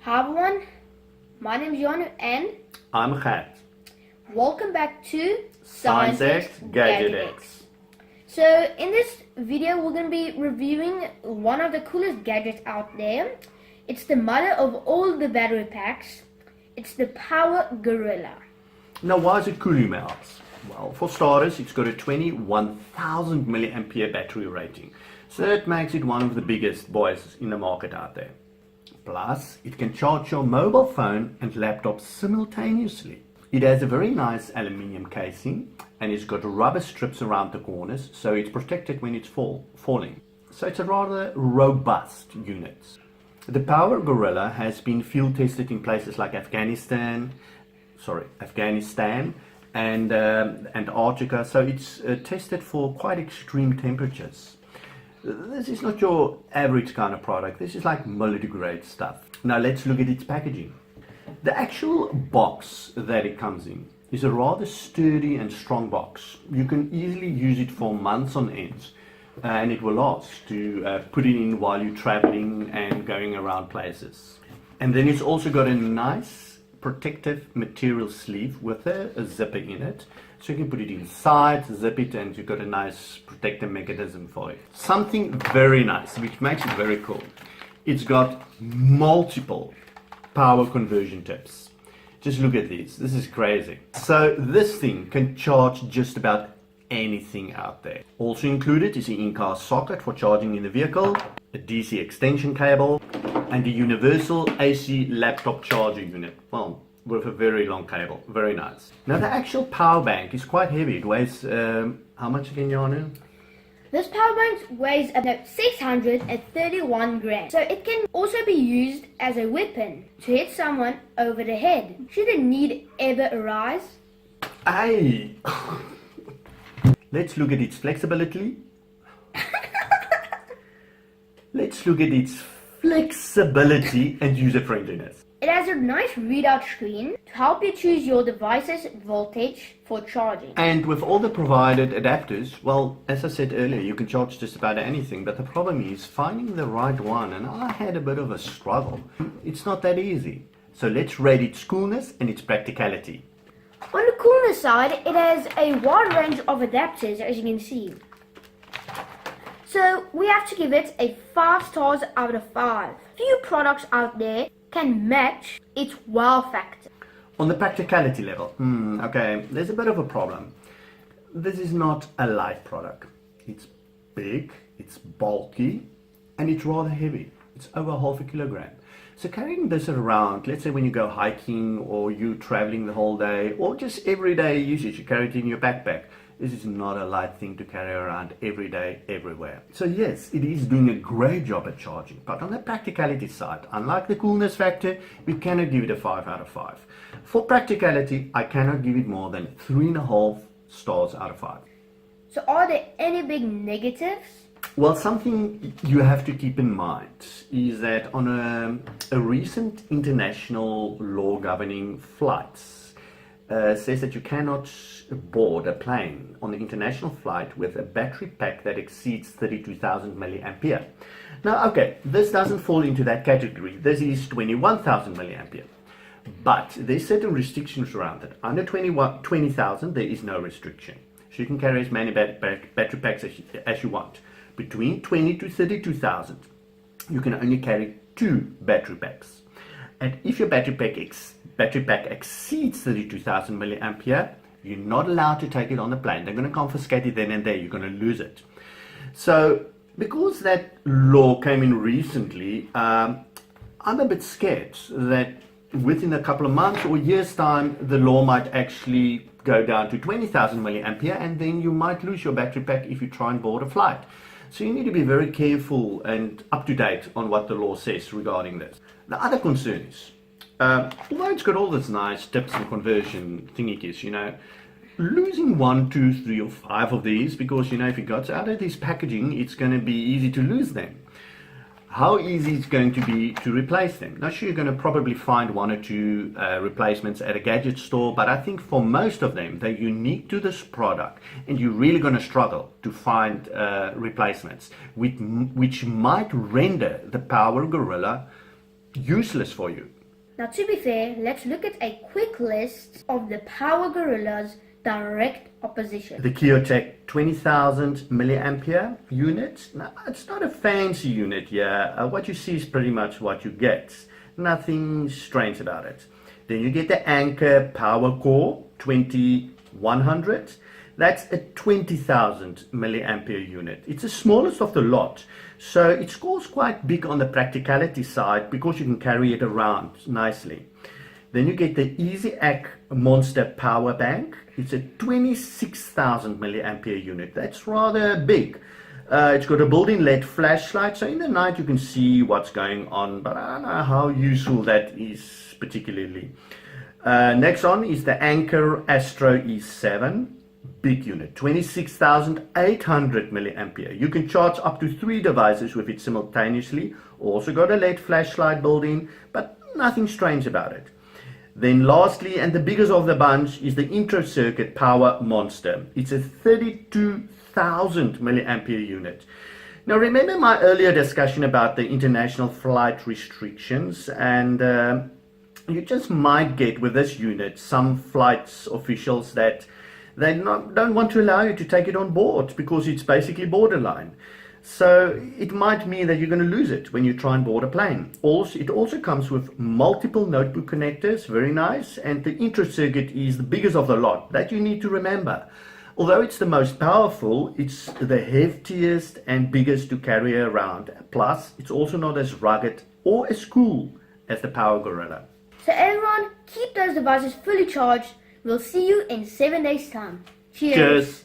Hi everyone, my name is Janu and I'm Kat. welcome back to Science X, Gadget X. So in this video we're going to be reviewing one of the coolest gadgets out there. It's the mother of all the battery packs. It's the POWERGORILLA. Now why is it cool, you may ask? Well, for starters, it's got a 21,000 milliampere battery rating. So that makes it one of the biggest boys in the market out there. Plus, it can charge your mobile phone and laptop simultaneously. It has a very nice aluminium casing and it's got rubber strips around the corners, so it's protected when it's falling. So it's a rather robust unit. The POWERGORILLA has been field tested in places like Afghanistan and Antarctica, so it's tested for quite extreme temperatures. This is not your average kind of product. This is like military grade stuff. Now let's look at its packaging. The actual box that it comes in is a rather sturdy and strong box. You can easily use it for months on end and it will last to put it in while you're traveling and going around places. And then it's also got a nice protective material sleeve with a zipper in it, so you can put it inside, zip it, and you've got a nice protective mechanism for it. Something very nice, which makes it very cool. It's got multiple power conversion tips. Just look at these. This is crazy. So this thing can charge just about anything out there. Also included is an in-car socket for charging in the vehicle, a DC extension cable, and a universal AC laptop charger unit. Well, with a very long cable. Very nice. Now the actual power bank is quite heavy. It weighs, how much again, Janu? This power bank weighs about 631 grams. So it can also be used as a weapon to hit someone over the head, should a need ever arise. Aye! Let's look at its flexibility. Let's look at its flexibility and user-friendliness. It has a nice readout screen to help you choose your device's voltage for charging. And with all the provided adapters, well, as I said earlier, you can charge just about anything, but the problem is finding the right one, and I had a bit of a struggle. It's not that easy. So let's rate its coolness and its practicality. On the coolness side, it has a wide range of adapters, as you can see. So we have to give it a 5 stars out of 5. Few products out there can match its wow factor. On the practicality level, okay, there's a bit of a problem. This is not a light product. It's big, it's bulky, and it's rather heavy. It's over half a kilogram. So carrying this around, let's say when you go hiking or you traveling the whole day, or just everyday usage, you carry it in your backpack. This is not a light thing to carry around every day, everywhere. So yes, it is doing a great job at charging, but on the practicality side, unlike the coolness factor, we cannot give it a 5 out of 5. For practicality, I cannot give it more than 3.5 stars out of 5. So are there any big negatives? Well, something you have to keep in mind is that on a recent international law governing flights, says that you cannot board a plane on an international flight with a battery pack that exceeds 32,000 milliampere. Now, okay, this doesn't fall into that category. This is 21,000 milliampere. But there's certain restrictions around it. Under 20,000, there is no restriction. So you can carry as many battery packs as you want. Between 20 to 32,000, you can only carry 2 battery packs. And if your battery pack exceeds 32,000 milliampere, you're not allowed to take it on the plane. They're going to confiscate it then and there. You're going to lose it. So because that law came in recently, I'm a bit scared that within a couple of months or years time, the law might actually go down to 20,000 milliampere, and then you might lose your battery pack if you try and board a flight. So you need to be very careful and up to date on what the law says regarding this. The other concern is, although it's got all this nice tips and conversion thingies, you know, losing 1, 2, 3 or 5 of these, because, you know, if it got out of this packaging, it's going to be easy to lose them. How easy it's going to be to replace them? Now, sure, you're going to probably find 1 or 2 replacements at a gadget store, but I think for most of them, they're unique to this product, and you're really going to struggle to find replacements, which might render the POWERGORILLA useless for you. Now to be fair, let's look at a quick list of the POWERGORILLA's direct opposition. The Kyotech 20,000 milliampere unit. Now, it's not a fancy unit here. What you see is pretty much what you get. Nothing strange about it. Then you get the Anchor Power Core 2100. That's a 20,000 milliampere unit. It's the smallest of the lot, so it scores quite big on the practicality side because you can carry it around nicely. Then you get the EasyAC Monster Power Bank. It's a 26,000 milliampere unit. That's rather big. It's got a built-in LED flashlight, so in the night you can see what's going on, but I don't know how useful that is particularly. Next on is the Anchor Astro E7. Big unit, 26,800 milliampere. You can charge up to 3 devices with it simultaneously. Also got a LED flashlight built-in, but nothing strange about it. Then lastly, and the biggest of the bunch, is the Intro Circuit Power Monster. It's a 32,000 milliampere unit. Now remember my earlier discussion about the international flight restrictions, and you just might get with this unit some flights officials that they don't want to allow you to take it on board because it's basically borderline. So it might mean that you're going to lose it when you try and board a plane. Also, it also comes with multiple notebook connectors, very nice, and the Intro Circuit is the biggest of the lot. That you need to remember. Although it's the most powerful, it's the heftiest and biggest to carry around. Plus, it's also not as rugged or as cool as the POWERGORILLA. So everyone, keep those devices fully charged. We'll see you in 7 days' time. Cheers. Cheers.